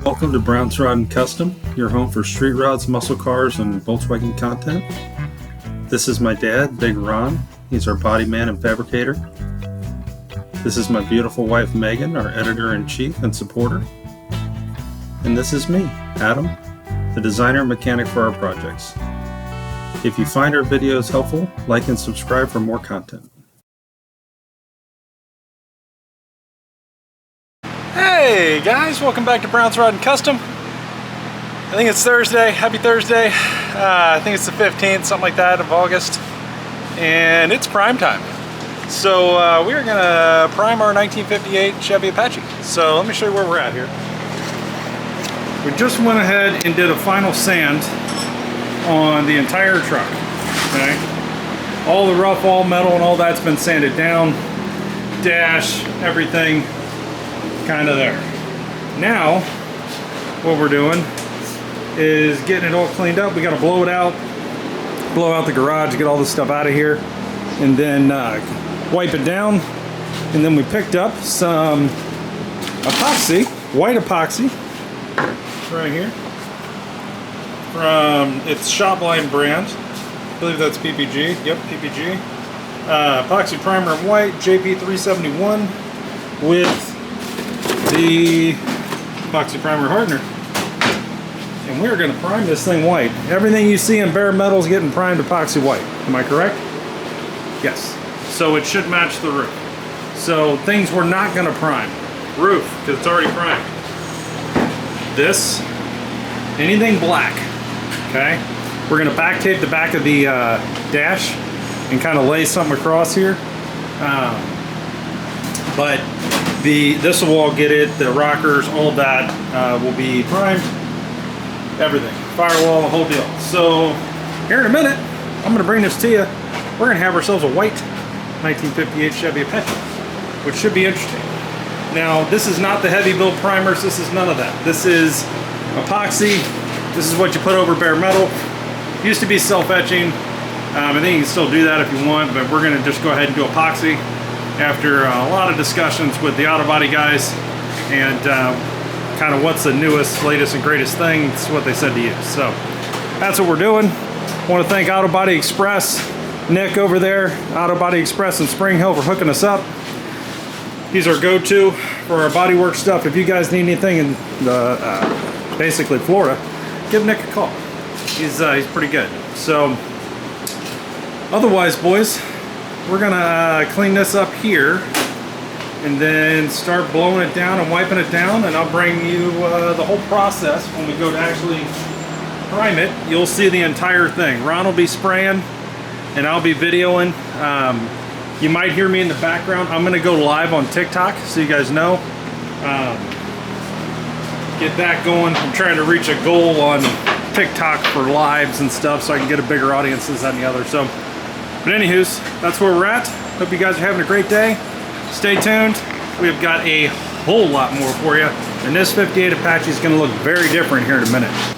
Welcome to Brown's Rod and Custom, your home for street rods, muscle cars, and Volkswagen content. This is my dad, Big Ron. He's our body man and fabricator. This is my beautiful wife, Megan, our editor-in-chief and supporter. And this is me, Adam, the designer and mechanic for our projects. If you find our videos helpful, like and subscribe for more content. Hey guys, welcome back to Brown's Rod and Custom. I think it's Thursday. Happy Thursday. I think it's the 15th, something like that, of August. And it's prime time. So we're gonna prime our 1958 Chevy Apache. So let me show you where we're at here. We just went ahead and did a final sand on the entire truck. Okay? All the rough, all metal and all that's been sanded down. Dash, everything kind of there. Now what we're doing is getting it all cleaned up. We got to blow it out, blow out the garage, get all this stuff out of here, and then wipe it down. And then we picked up some epoxy, white epoxy right here from its Shopline brand. I believe that's PPG. Yep, PPG. Epoxy primer in white, JP371 with the epoxy primer hardener. And we're going to prime this thing white. Everything you see in bare metal is getting primed epoxy white. Am I correct? Yes. So it should match the roof. So things we're not going to prime. Roof, because it's already primed. This, anything black. Okay? We're going to back tape the back of the dash and kind of lay something across here. But this will all get it, the rockers, all that will be primed, everything, firewall, the whole deal. So here in a minute, I'm going to bring this to you. We're going to have ourselves a white 1958 Chevy Apache, which should be interesting. Now, this is not the heavy build primers. This is none of that. This is epoxy. This is what you put over bare metal. Used to be self-etching. I think you can still do that if you want, but we're going to just go ahead and do epoxy after a lot of discussions with the auto body guys and kind of what's the newest, latest, and greatest thing. It's what they said to use. So that's what we're doing. I want to thank Auto Body Express, Nick over there, Auto Body Express in Spring Hill, for hooking us up. He's our go-to for our bodywork stuff. If you guys need anything in the, basically Florida, give Nick a call. He's pretty good. So otherwise, boys, we're gonna clean this up here and then start blowing it down and wiping it down, and I'll bring you the whole process when we go to actually prime it. You'll see the entire thing. Ron will be spraying and I'll be videoing. You might hear me in the background. I'm gonna go live on TikTok so you guys know. Get that going. I'm trying to reach a goal on TikTok for lives and stuff so I can get a bigger audience than the other. So, but anywho's, that's where we're at. Hope you guys are having a great day. Stay tuned. We've got a whole lot more for you. And this 58 Apache is going to look very different here in a minute.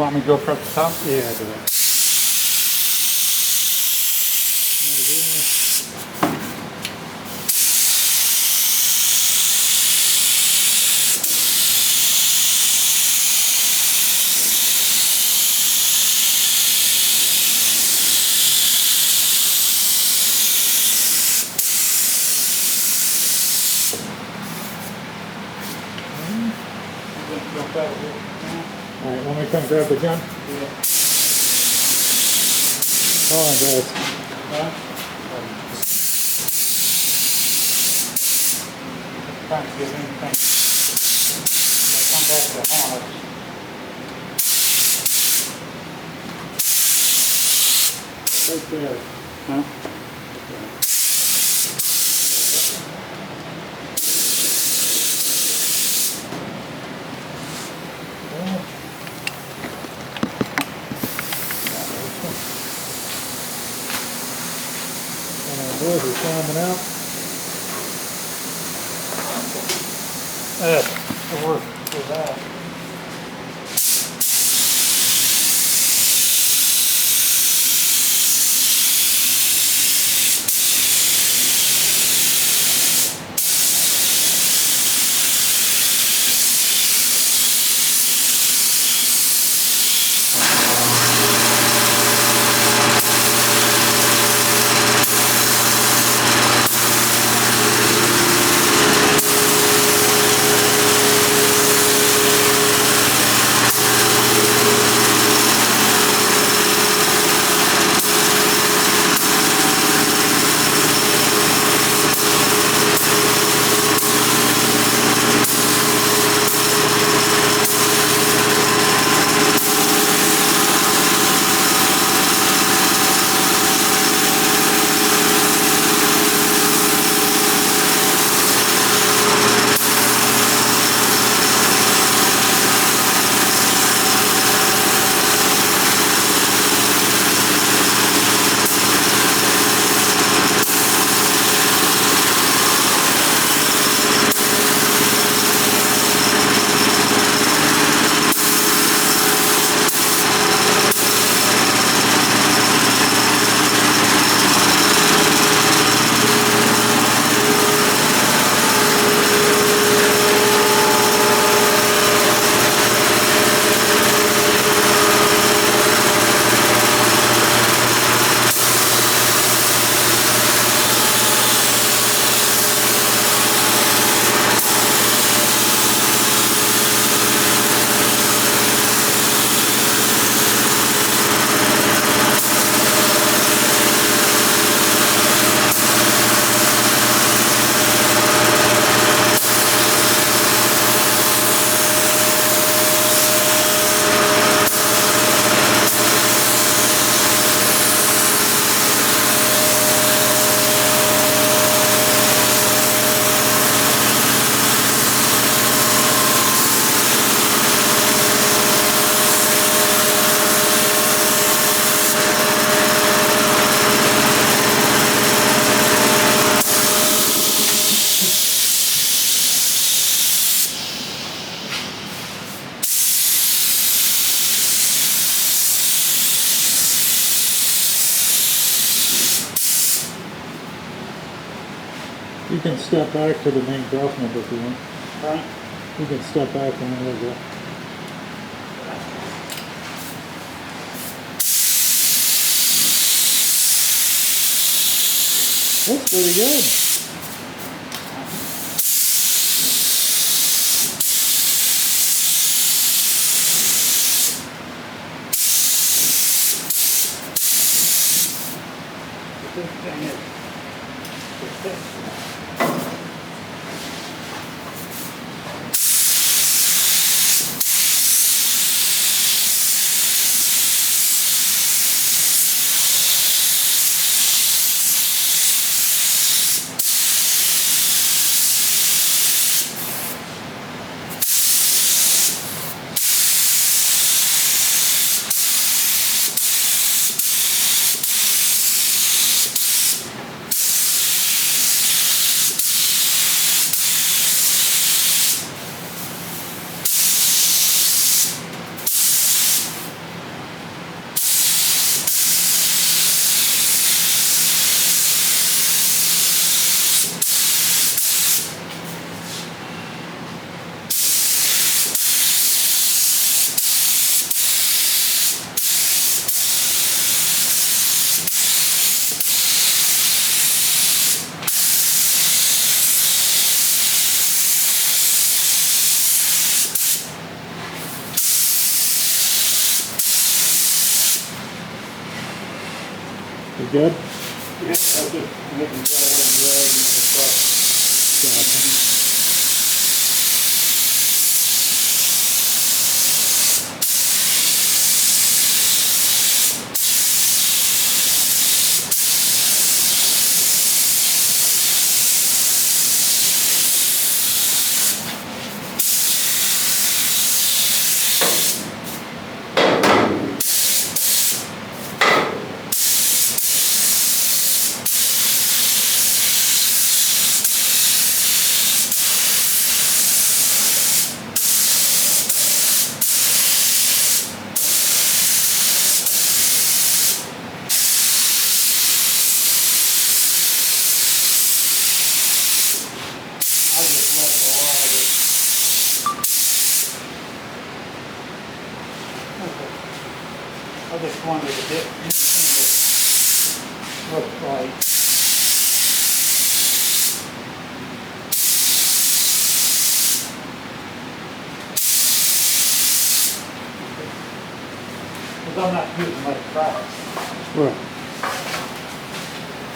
want me to go across the top? Yeah, do that. Alright, want me to come grab the gun? Yeah. Hold on, guys. Trying to get anything. Come back to haunt us. Right there. Huh? Boys are climbing out. The work for that. You can step back to the main cross member if you want. Right. You can step back and then we'll go. That's pretty good. The big thing is, good? Yeah, that's just making sure I wasn't dragging it across. I just left a lot of it. I just wanted to get anything that looked like. Because I'm not using much cracks. Right.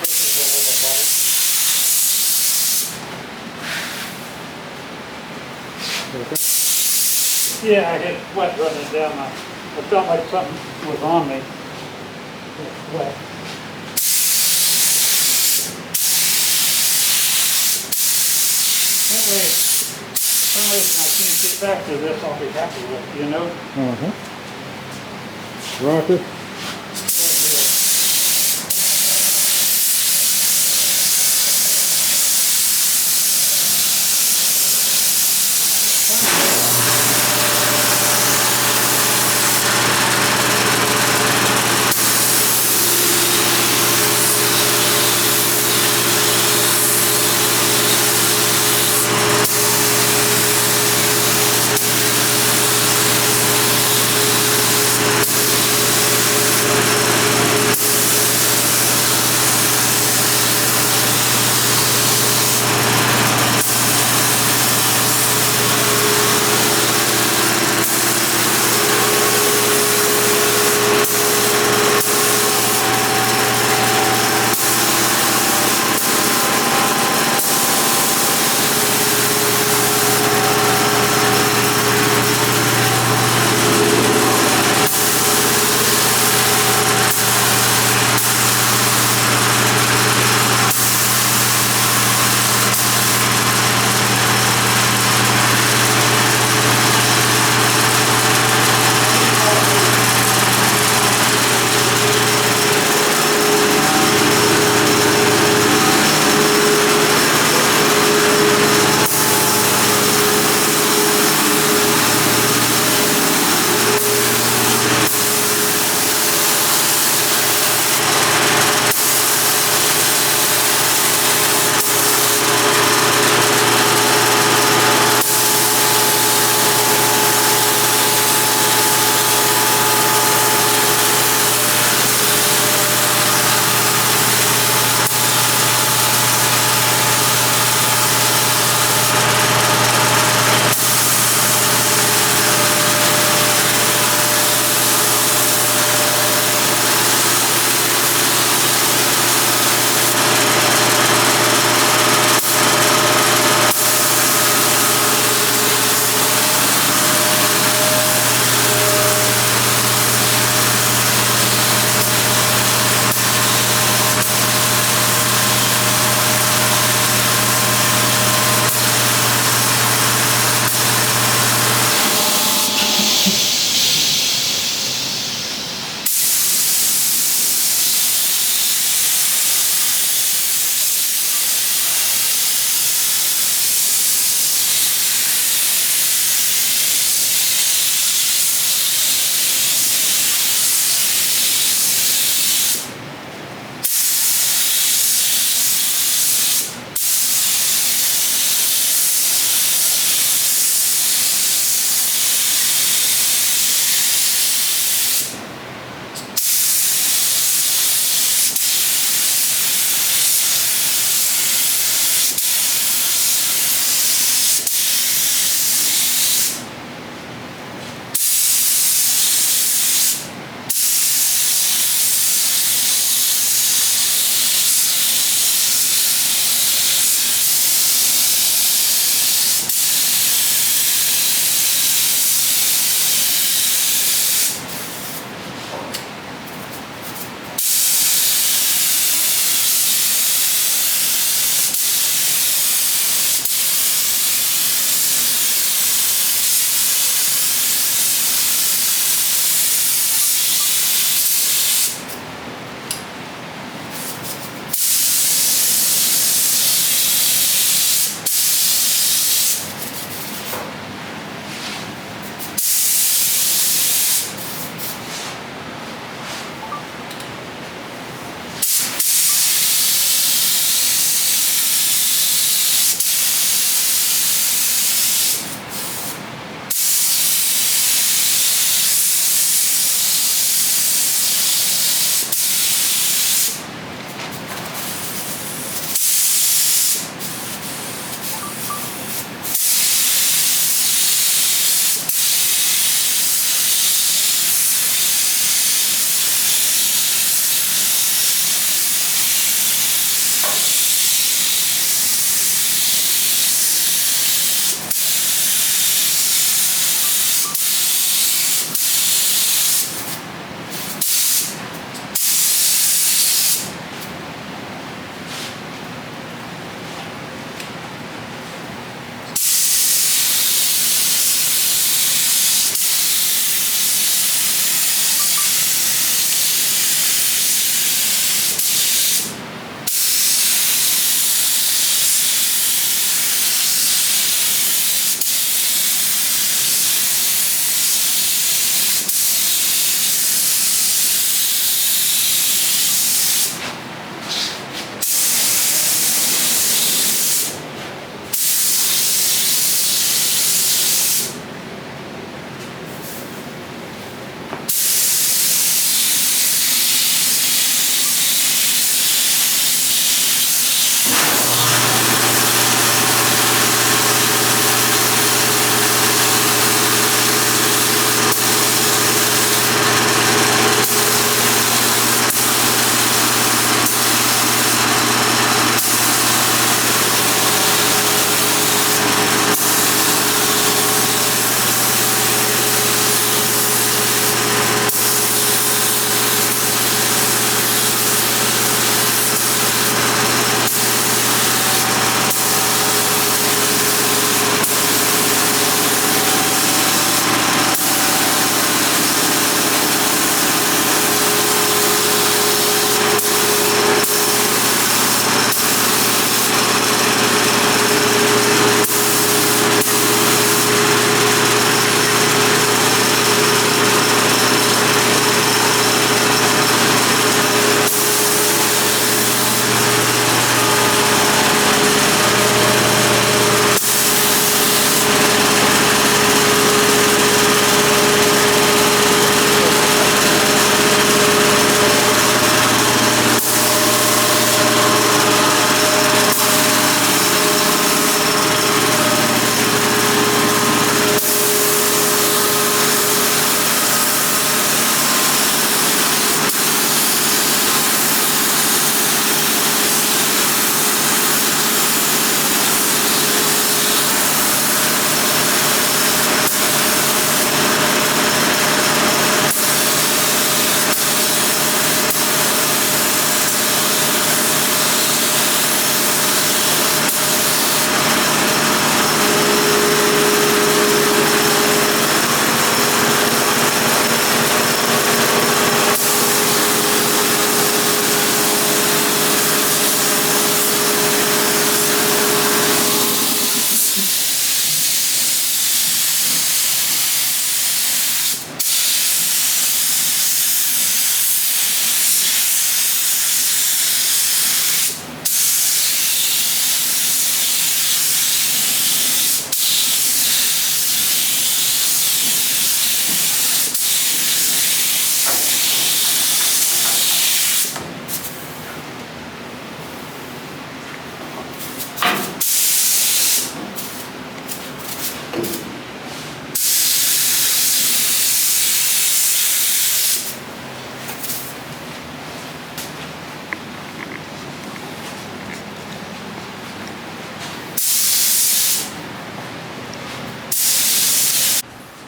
This is a little light. Yeah, I had sweat running down my, I felt like something was on me. It's wet. That way, for some reason I can't get back to this, I'll be happy with, you know? Rocker. Right here.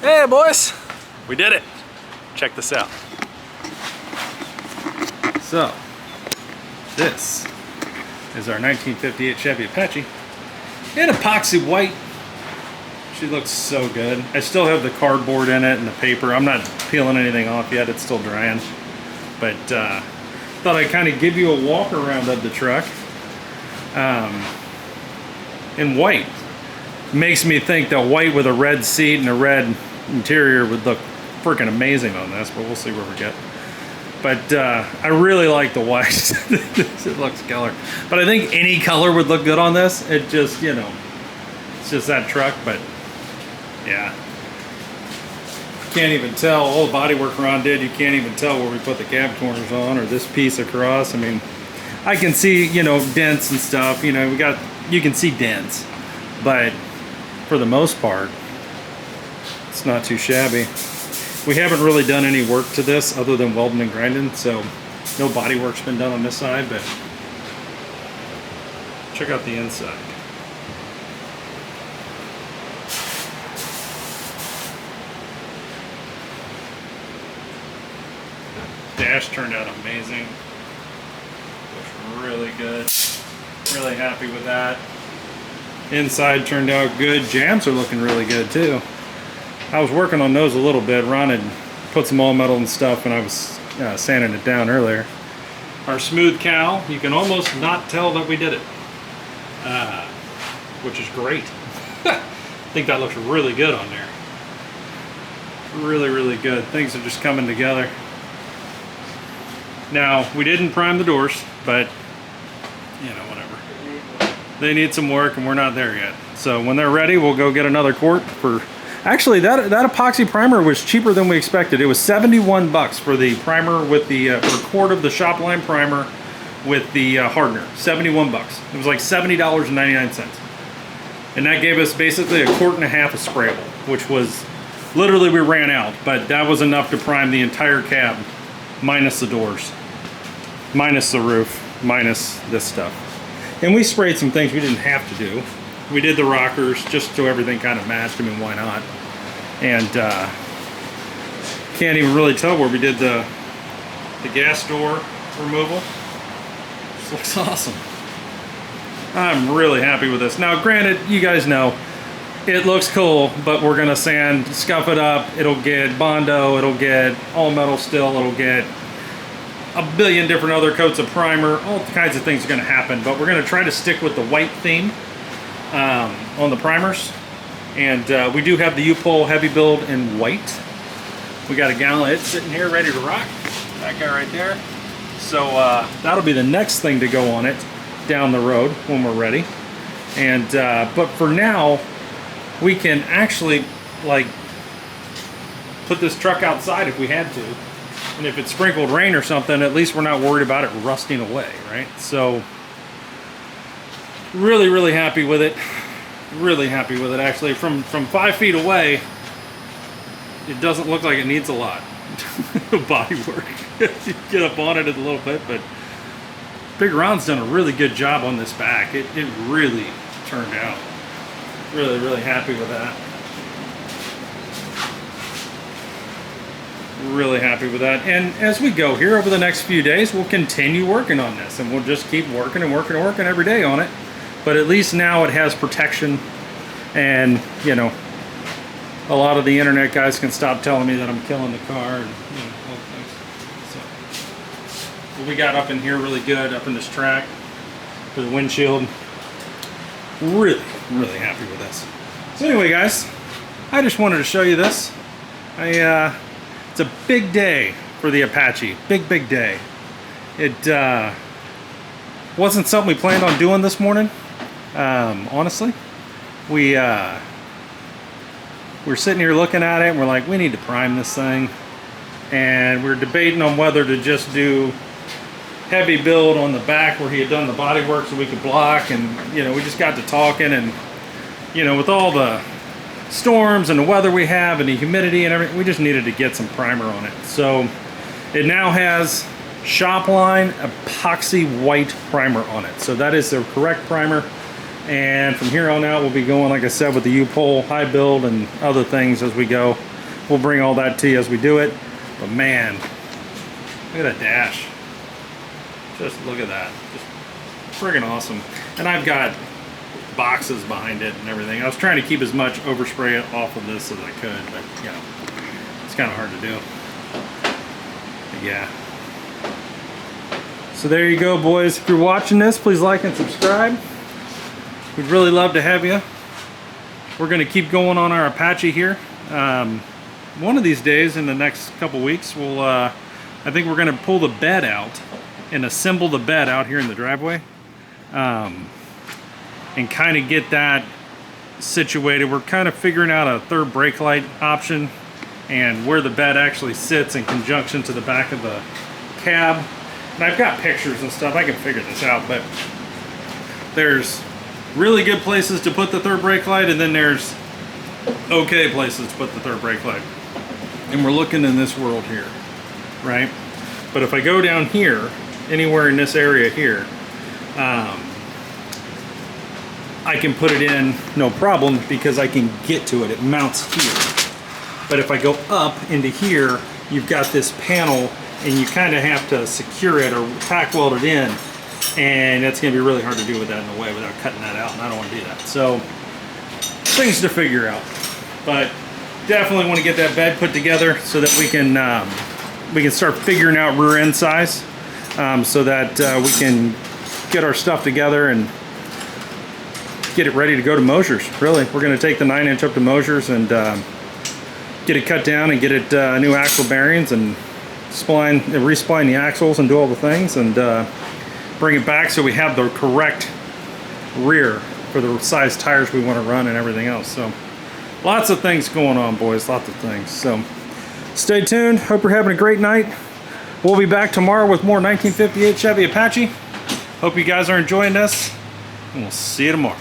Hey boys, we did it. Check this out. So, this is our 1958 Chevy Apache in epoxy white. She looks so good. I still have the cardboard in it and the paper. I'm not peeling anything off yet, it's still drying. But thought I'd kind of give you a walk around of the truck. In white. Makes me think that white with a red seat and a red interior would look freaking amazing on this, but we'll see where we get. But I really like the white. It looks killer. But I think any color would look good on this. It just, you know, it's just that truck, but yeah. Can't even tell. All the bodywork Ron did, you can't even tell where we put the cab corners on or this piece across. I mean, I can see, you know, dents and stuff. You know, you can see dents. But for the most part, it's not too shabby. We haven't really done any work to this other than welding and grinding, so no body work's been done on this side, but check out the inside. Dash turned out amazing. Looks really good. Really happy with that. Inside turned out good. Jams are looking really good too. I was working on those a little bit. Ron had put some all metal and stuff and I was sanding it down earlier. Our smooth cowl, you can almost not tell that we did it, which is great. I think that looks really good on there. Really, really good. Things are just coming together. Now, we didn't prime the doors, but you know, whatever. They need some work and we're not there yet. So when they're ready, we'll go get another quart for... Actually, that epoxy primer was cheaper than we expected. It was 71 bucks for the primer with the for a quart of the Shopline primer with the hardener. 71 bucks. It was like $70.99. And that gave us basically a quart and a half of sprayable, which was literally we ran out, but that was enough to prime the entire cab, minus the doors, minus the roof, minus this stuff. And we sprayed some things we didn't have to do. We did the rockers just so everything kind of matched. I mean, why not? And can't even really tell where we did the gas door removal. This looks awesome. I'm really happy with this. Now, granted, you guys know, it looks cool, but we're gonna sand, scuff it up. It'll get Bondo, it'll get all metal still, it'll get a billion different other coats of primer. All kinds of things are gonna happen, but we're gonna try to stick with the white theme on the primers. And we do have the U-Pole heavy build in white. We got a gallon, it's sitting here ready to rock. That guy right there. So that'll be the next thing to go on it down the road when we're ready. And but for now, we can actually like put this truck outside if we had to. And if it sprinkled rain or something, at least we're not worried about it rusting away, right? So really, really happy with it. Really happy with it, actually. From 5 feet away, it doesn't look like it needs a lot of body work. You get up on it a little bit, but Big Ron's done a really good job on this back. It really turned out. Really, really happy with that. Really happy with that. And as we go here over the next few days, we'll continue working on this, and we'll just keep working and working and working every day on it. But at least now it has protection, and you know, a lot of the internet guys can stop telling me that I'm killing the car and you know, all things. So what we got up in here really good, up in this track for the windshield. Really, really happy with this. So anyway, guys, I just wanted to show you this. It's a big day for the Apache. Big, big day. It wasn't something we planned on doing this morning. Honestly, we're sitting here looking at it and we're like, we need to prime this thing, and we're debating on whether to just do heavy build on the back where he had done the body work so we could block. And you know, we just got to talking, and you know, with all the storms and the weather we have and the humidity and everything, we just needed to get some primer on it. So it now has Shopline Epoxy white primer on it. So that is the correct primer. And from here on out, we'll be going, like I said, with the U-Pole high build and other things as we go. we'll bring all that to you as we do it. But man, look at that dash. Just look at that. Just friggin' awesome. And I've got boxes behind it and everything. I was trying to keep as much overspray off of this as I could, but you know, it's kind of hard to do. But yeah. So there you go, boys. If you're watching this, please like and subscribe. We'd really love to have you. We're going to keep going on our Apache here. One of these days, in the next couple weeks, we'll I think we're going to pull the bed out and assemble the bed out here in the driveway, and kind of get that situated. We're kind of figuring out a third brake light option and where the bed actually sits in conjunction to the back of the cab. And I've got pictures and stuff. I can figure this out, but there's really good places to put the third brake light, and then there's okay places to put the third brake light. And we're looking in this world here, right? But if I go down here, anywhere in this area here, I can put it in no problem because I can get to it. It mounts here. But if I go up into here, you've got this panel and you kind of have to secure it or tack weld it in, and that's going to be really hard to do with that in the way without cutting that out, and I don't want to do that. So things to figure out, but definitely want to get that bed put together so that we can start figuring out rear end size, so that we can get our stuff together and get it ready to go to Mosher's. Really, we're going to take the 9-inch up to Mosher's and get it cut down and get it new axle bearings and respline the axles and do all the things, and bring it back so we have the correct rear for the size tires we want to run and everything else. So lots of things going on, boys, lots of things. So stay tuned. Hope you're having a great night. We'll be back tomorrow with more 1958 Chevy Apache. Hope you guys are enjoying this, and we'll see you tomorrow.